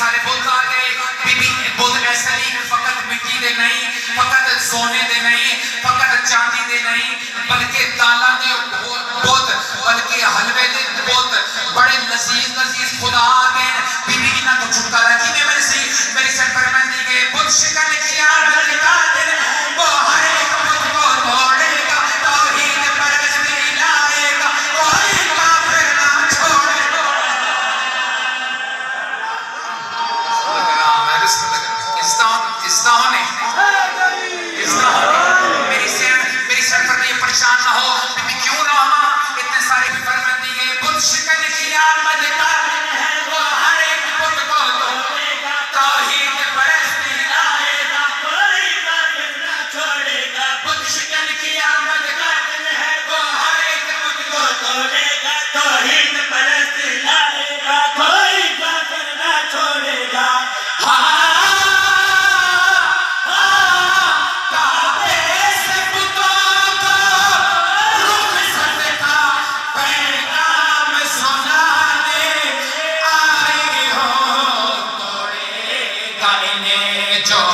سارے بت آ گئے. Be be بت ایسا نہیں فقط مٹی دے نہیں, فقط سونے دے نہیں, فقط چاندی دے نہیں, بلکہ دالاں دے بت, بلکہ حلوے دے بت, بڑے لذیذ خدا آ گئے. بی بی انہاں کو چھٹکارا کی میں میری سر پر میں دی گئے. بت شکن کی آمد کا دن وہ ہر ایک بت کو توڑے گا, توحید پرستی لائے گا, کوئی کافر نہ چھوڑے گا. میری سر پر یہ پریشان نہ ہو, کیوں نہ ہو اتنے سارے فرمان دیے. بت شکن کی آمد کا دن ہے وہ ہر ایک بت کو توڑے گا, توحید پرستی لائے گا, کوئی کافر نہ چھوڑے گا. بت شکن کی آمد کا دن ہے وہ ہر ایک بت کو توڑے گا, توحید پرستی لائے گا, کوئی کافر نہ چھوڑے گا. جو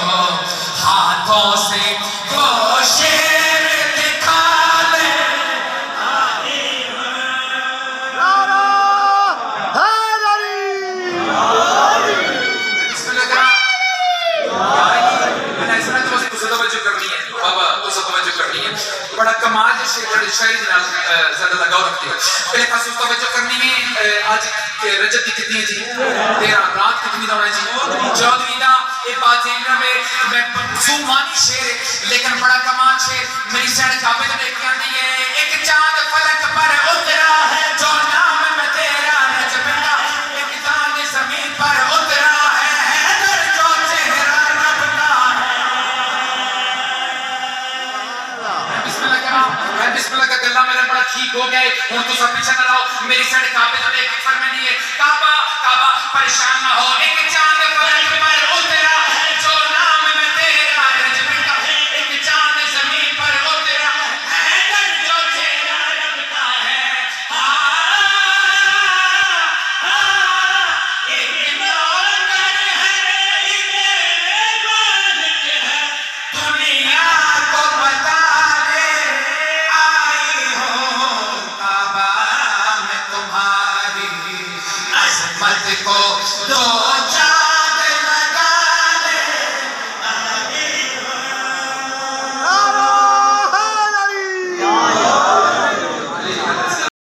ہاتھوں سے وہ شیر دکھا لے, بڑا کمال شاعری زیادہ لگاؤ رکھتی ہے. پہلے خاص توجہ کرنی میں آج رجب کی کتنی ہے جی, 13 رات کتنی دا ہے جی, 14 دا. یہ بات میں سومانی شعر ہے لیکن بڑا کمال شعر. میری سینڈ کعبے تو دیکھ کے آتی ہے, ایک چاند فلک پر اترا ہے جو نام میں تیرا رجب کا, ایک چاند زمین پر اترا ہے حیدر جو چہرہ رب کا ہے. بسم اللہ کا گلہ میرا بڑا ٹھیک ہو گیا ہے. ہوں تو سب پیچھے نہ رہو. میری سینڈ کعبے تو دیکھ کے فرمانی ہے, کعبہ کعبہ پریشان نہ ہو, ایک چاند فلک پر اترا ہے جو نام میں تیرا رجب کا, ایک چاند زمین پر اترا ہے حیدر جو چہرہ رب کا ہے. ایک نوکر ہے ایک مالک ہے, دنیا کو بتانے آئی ہوں کعبہ میں تمہاری عظمت کو دو چار